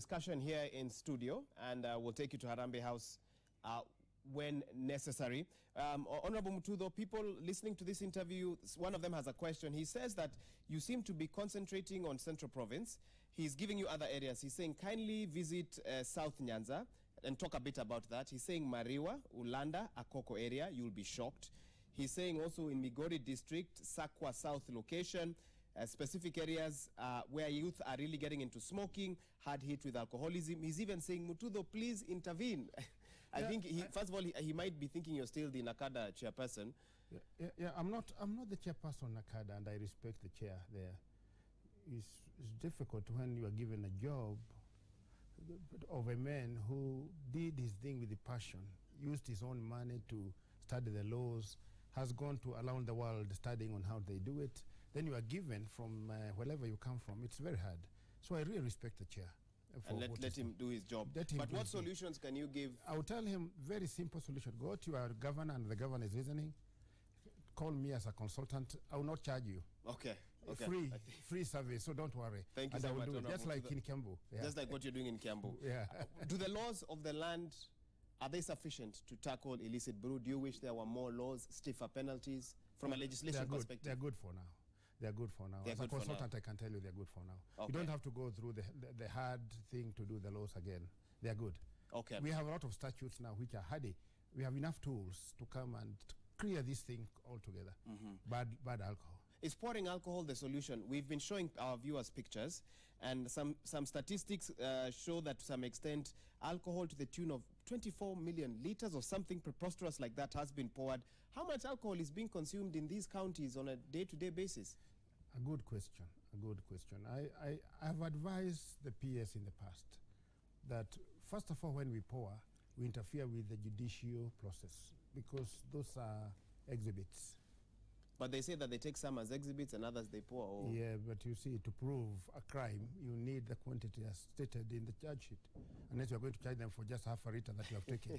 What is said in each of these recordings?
discussion here in studio, and we'll take you to Harambee House when necessary. Honorable Mutudho, people listening to this interview, one of them has a question. He says that you seem to be concentrating on Central Province. He's giving you other areas. He's saying kindly visit South Nyanza and talk a bit about that. He's saying Mariwa, Ulanda, Akoko area, you'll be shocked. He's saying also in Migori district, Sakwa South location, specific areas where youth are really getting into smoking, hard hit with alcoholism. He's even saying, Mutudho, please intervene. I think, first of all, he might be thinking you're still the NACADA chairperson. I'm not the chairperson of NACADA, and I respect the chair there. It's difficult when you are given a job of a man who did his thing with the passion, used his own money to study the laws, has gone to around the world studying on how they do it. Then you are given from wherever you come from. It's very hard. So I really respect the chair. And let him do his job. But what solutions can you give? I will tell him very simple solution. Go to your governor, and the governor is listening. Call me as a consultant. I will not charge you. Okay. Free service, so don't worry. Thank you so much. Just like in Kiambu. Yeah. Just like what you're doing in Kiambu. Yeah. Do the laws of the land, are they sufficient to tackle illicit brew? Do you wish there were more laws, stiffer penalties from a legislation perspective? They're good for now. They're good for now. As a consultant, I can tell you they're good for now. Okay. You don't have to go through the hard thing to do the laws again. They're good. Okay. We have a lot of statutes now which are hardy. We have enough tools to come and clear this thing altogether. Bad alcohol. Is pouring alcohol the solution? We've been showing our viewers pictures, and some statistics show that to some extent alcohol to the tune of 24 million liters or something preposterous like that has been poured. How much alcohol is being consumed in these counties on a day-to-day basis? A good question. A good question. I have advised the PS in the past that first of all, when we pour, we interfere with the judicial process because those are exhibits. But they say that they take some as exhibits and others they pour. Or... Yeah, but you see, to prove a crime, you need the quantity as stated in the charge sheet. Unless you're going to charge them for just half a liter that you have taken.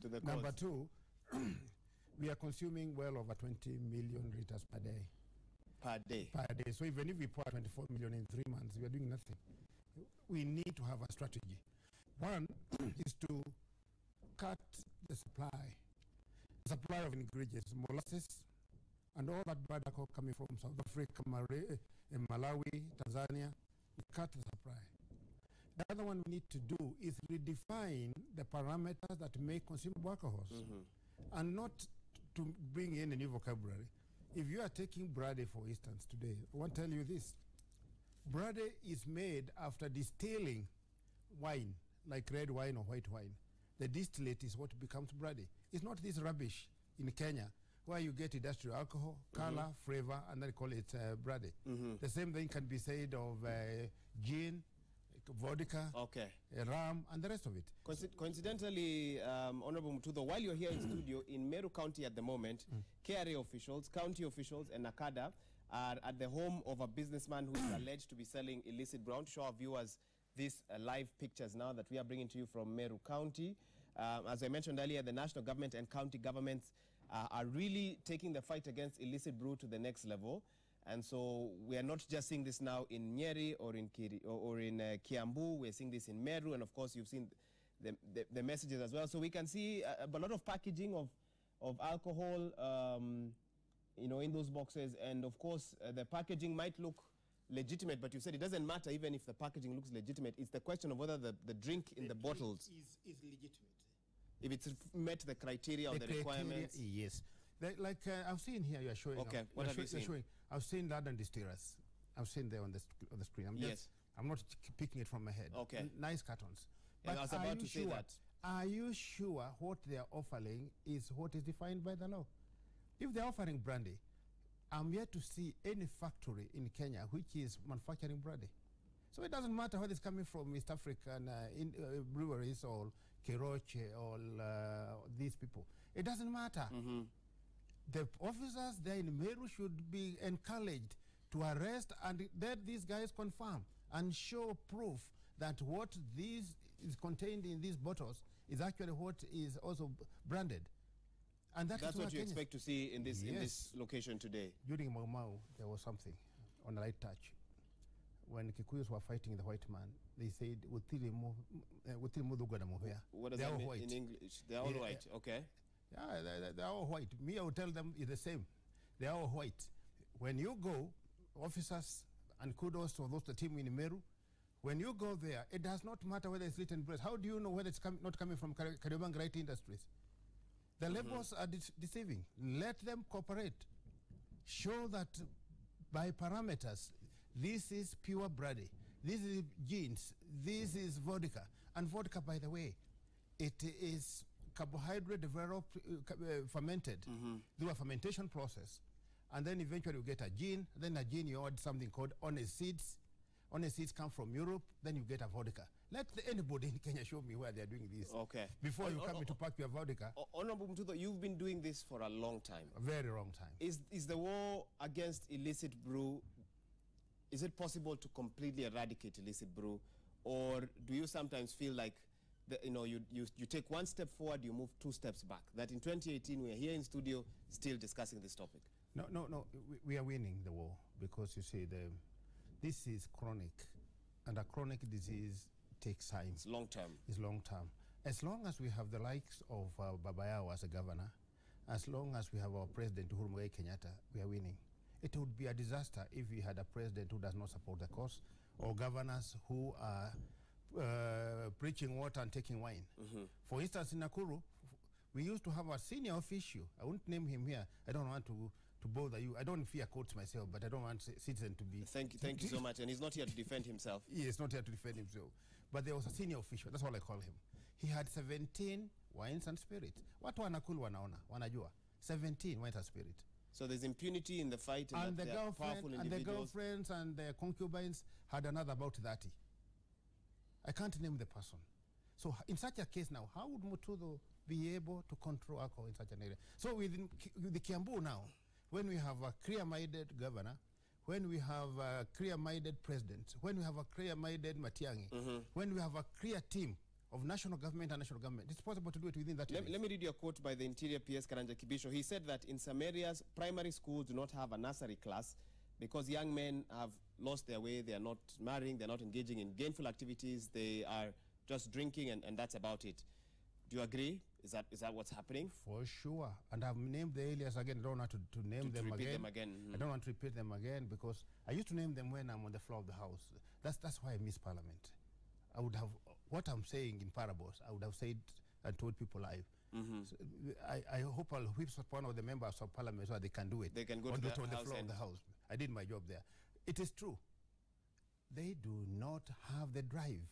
To the Number two, we are consuming well over 20 million liters per day. Per day? Per day. So even if we pour 24 million in 3 months, we are doing nothing. We need to have a strategy. One is to cut the supply of ingredients, molasses, and all that bad alcohol coming from South Africa, Malawi, Tanzania. We cut the supply. The other one we need to do is redefine the parameters that make consumable alcohols, and not to bring in a new vocabulary. If you are taking brandy, for instance, today, I want to tell you this. Brandy is made after distilling wine, like red wine or white wine. The distillate is what becomes brandy. It's not this rubbish in Kenya where you get industrial alcohol, color, flavor, and then call it brandy. The same thing can be said of gin, vodka, rum, and the rest of it. Coincidentally, Honorable Mutudho, while you're here in studio, in Meru County at the moment, KRA officials, county officials, and NACADA are at the home of a businessman who is alleged to be selling illicit brown. To show our viewers these live pictures now that we are bringing to you from Meru County. As I mentioned earlier, the national government and county governments are really taking the fight against illicit brew to the next level. And so we are not just seeing this now in Nyeri or in Kiambu. We're seeing this in Meru, and of course you've seen the messages as well. So we can see a lot of packaging of alcohol, in those boxes. And of course the packaging might look legitimate, but you said it doesn't matter even if the packaging looks legitimate. It's the question of whether the drink in the bottles is legitimate. If it's met the criteria or the requirements. Yes. Like I've seen here, you are showing. Okay, what have you seen? I've seen London Distillers. I've seen there on the screen. I'm not picking it from my head. Okay. Nice cartons. But I was about to say that. Are you sure what they are offering is what is defined by the law? If they're offering brandy, I'm yet to see any factory in Kenya which is manufacturing brandy. So it doesn't matter whether it's coming from East African breweries or Keroche or these people. It doesn't matter. The officers there in Meru should be encouraged to arrest and let these guys confirm and show proof that what is contained in these bottles is actually what is also branded. And that's what you expect to see in this in this location today. During Mau Mau, there was something on a light touch. when Kikuyus were fighting the white man, they said, what does they're that all mean white. in English? They're all white, okay. Yeah, they're all white. Me, I would tell them it's the same. They're all white. When you go, officers, and kudos to those the team in Meru, when you go there, it does not matter whether it's written press. How do you know whether it's not coming from Kariobangi Right Industries? The labels are deceiving. Let them cooperate. Show that by parameters, this is pure brandy, this is jeans, this is vodka. And vodka, by the way, it is carbohydrate developed, fermented through a fermentation process. And then eventually you get a gin. Then a gin, you add something called honey seeds. Honey seeds come from Europe. Then you get a vodka. Let anybody in Kenya show me where they are doing this. Okay. Before you come to pack your vodka. Honorable Mtuto, you've been doing this for a long time. A very long time. Is the war against illicit brew, is it possible to completely eradicate illicit brew? Or do you sometimes feel like, you take one step forward, you move 2 steps back? That in 2018, we are here in studio still discussing this topic. No. We are winning the war because you see, this is chronic, and a chronic disease takes time. It's long term. It's long term. As long as we have the likes of Babayao as a governor, as long as we have our president Uhuru Muigai Kenyatta, we are winning. It would be a disaster if we had a president who does not support the cause, or governors who are preaching water and taking wine. For instance, in Nakuru, we used to have a senior official. I won't name him here. I don't want to bother you. I don't fear courts myself, but I don't want citizen to be... Thank you so much. And he's not here to defend himself. He is not here to defend himself. But there was a senior official. That's all I call him. He had 17 wines and spirits. Watu wa Nakuru wanaona, wanajua. 17 wines and spirit. So there's impunity in the fight, and the girlfriends and the concubines had another about 30. I can't name the person. So in such a case now, how would Mutudo be able to control alcohol in such an area? So with the Kiambu now, when we have a clear-minded governor, when we have a clear-minded president, when we have a clear-minded Matiang'i, when we have a clear team of national government and national government, it's possible to do it within that area. Let me read you a quote by the Interior PS Karanja Kibisho. He said that in some areas, primary schools do not have a nursery class because young men have lost their way. They are not marrying, they're not engaging in gainful activities, they are just drinking, and that's about it. Do you agree? Is that what's happening? For sure. And I've named the areas again. I don't want to name them again. I don't want to repeat them again because I used to name them when I'm on the floor of the house. That's why I miss Parliament. I would have, what I'm saying in parables, I would have said and told people live. So I hope I'll whip one of the members of Parliament so they can do it. They can go to the floor of the house. I did my job there. It is true. They do not have the drive.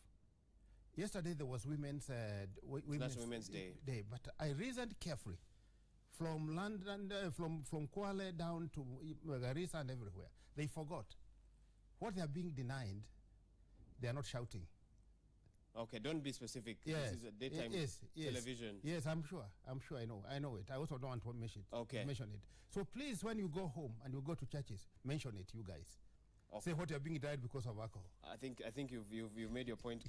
Yesterday there was Women's Day. But I reasoned carefully from London, from Kwale down to Garissa and everywhere. They forgot what they are being denied. They are not shouting. Okay, don't be specific. Yes. This is a daytime television. Yes, I'm sure. I know it. I also don't want to mention it. So please, when you go home and you go to churches, mention it, you guys. Okay. Say what you're being denied because of alcohol. I think you've made your point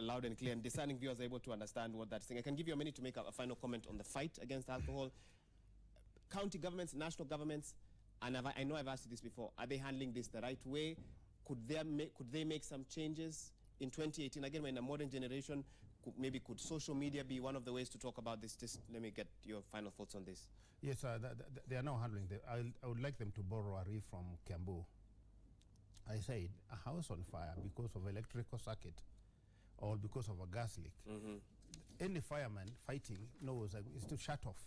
loud and clear, and discerning viewers are able to understand what that's saying. I can give you a minute to make a final comment on the fight against alcohol. County governments, national governments, and I know I've asked you this before, are they handling this the right way? Could they make some changes in 2018? Again, we're in a modern generation. Could social media be one of the ways to talk about this? Just let me get your final thoughts on this. Yes, they are now handling it. I would like them to borrow a riff from Kiambu. I said, a house on fire because of electrical circuit or because of a gas leak. Any fireman fighting knows it's to shut off.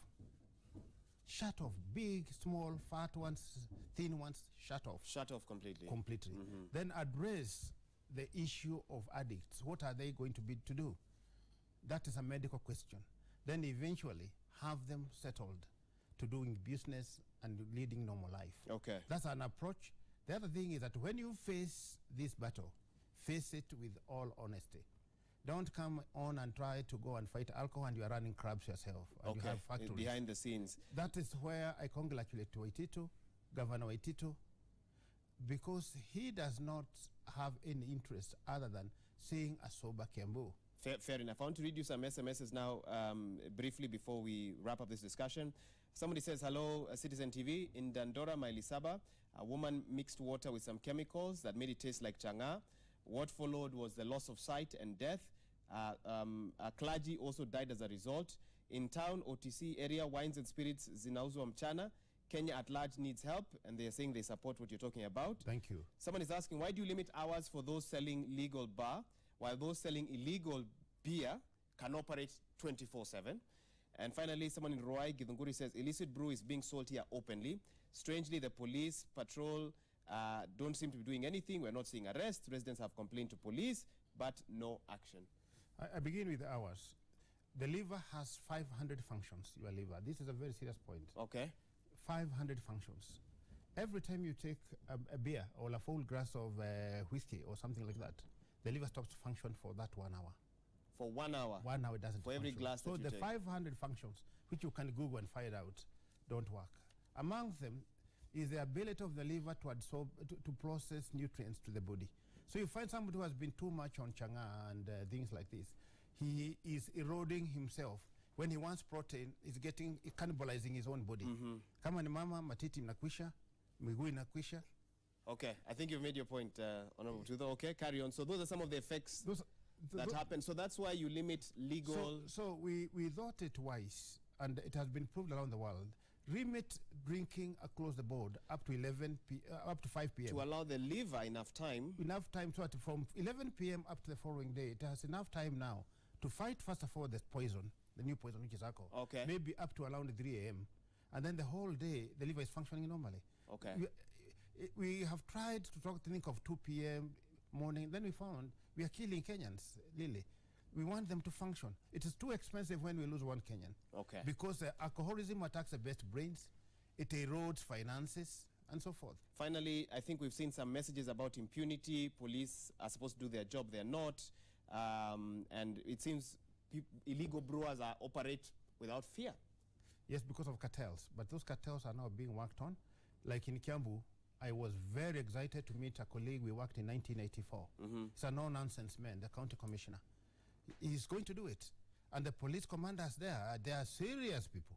Shut off. Big, small, fat ones, thin ones, shut off. Shut off completely. Completely. Then address the issue of addicts. What are they going to do? That is a medical question. Then eventually have them settled to doing business and leading normal life. Okay. That's an approach. The other thing is that when you face this battle, face it with all honesty. Don't come on and try to go and fight alcohol and you are running crabs yourself. And you have factories. Behind the scenes. That is where I congratulate Waititu, Governor Waititu, because he does not have any interest other than seeing a sober Kiambu. Fair enough. I want to read you some SMSs now briefly before we wrap up this discussion. Somebody says, hello, Citizen TV. In Dandora, Mailisaba, a woman mixed water with some chemicals that made it taste like changa. What followed was the loss of sight and death. A clergy also died as a result. In town, OTC area, wines and spirits zinauzwa mchana. Kenya at large needs help, and they are saying they support what you're talking about. Thank you. Someone is asking, why do you limit hours for those selling legal bar, while those selling illegal beer can operate 24/7? And finally, someone in Roai, Githunguri, says, illicit brew is being sold here openly. Strangely, the police patrol don't seem to be doing anything. We're not seeing arrests. Residents have complained to police, but no action. I begin with the hours. The liver has 500 functions, your liver. This is a very serious point. Okay. 500 functions. Every time you take a beer or a full glass of whiskey or something like that, the liver stops to function for that 1 hour. For 1 hour? 1 hour it doesn't For every function. glass that so you the take. 500 functions, which you can Google and find out, don't work. Among them is the ability of the liver to absorb, to process nutrients to the body. So you find somebody who has been too much on changa and things like this, he is eroding himself. When he wants protein, he's cannibalizing his own body. Kama ni mama, matiti mnakwisha, miguu inakwisha. Okay, I think you've made your point, Honorable Tutho. Okay, carry on. So those are some of the effects that happen. So that's why you limit legal... So we thought it wise, and it has been proved around the world, limit drinking across the board up to 5 p.m. To allow the liver enough time. Enough time so that from 11 p.m. up to the following day, it has enough time now to fight, first of all, the poison, the new poison, which is alcohol. Okay. Maybe up to around 3 a.m. And then the whole day, the liver is functioning normally. Okay. We have tried to think of 2 p.m. morning. Then we found we are killing Kenyans, really. We want them to function. It is too expensive when we lose one Kenyan. Okay. Because alcoholism attacks the best brains, it erodes finances, and so forth. Finally, I think we've seen some messages about impunity. Police are supposed to do their job, they're not. And it seems illegal brewers operate without fear. Yes, because of cartels. But those cartels are now being worked on. Like in Kiambu, I was very excited to meet a colleague we worked in 1984. He's a no-nonsense man, the county commissioner. He's going to do it. And the police commanders there, they are serious people.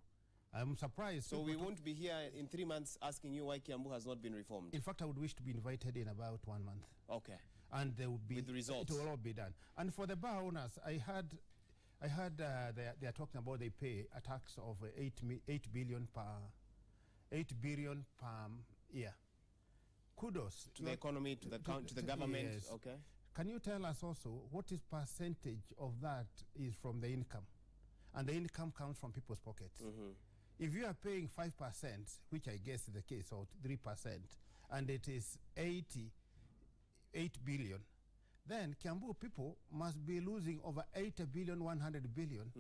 I'm surprised. So we won't be here in 3 months asking you why Kiambu has not been reformed? In fact, I would wish to be invited in about 1 month. Okay. And there would be... With the results? It will all be done. And for the bar owners, I heard they are talking about they pay a tax of 8 billion per year. Kudos to the economy, to the government. Yes. Okay. Can you tell us also what is percentage of that is from the income? And the income comes from people's pockets. If you are paying 5%, which I guess is the case, or 3%, and it is 8 billion, then Kiambu people must be losing over 8 billion, 100 billion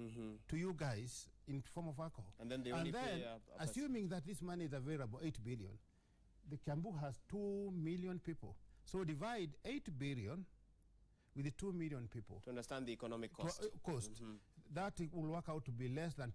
to you guys in form of alcohol. And then they only pay assuming that this money is available, 8 billion, the Kiambu has 2 million people. So divide 8 billion with the 2 million people. To understand the economic cost. That will work out to be less than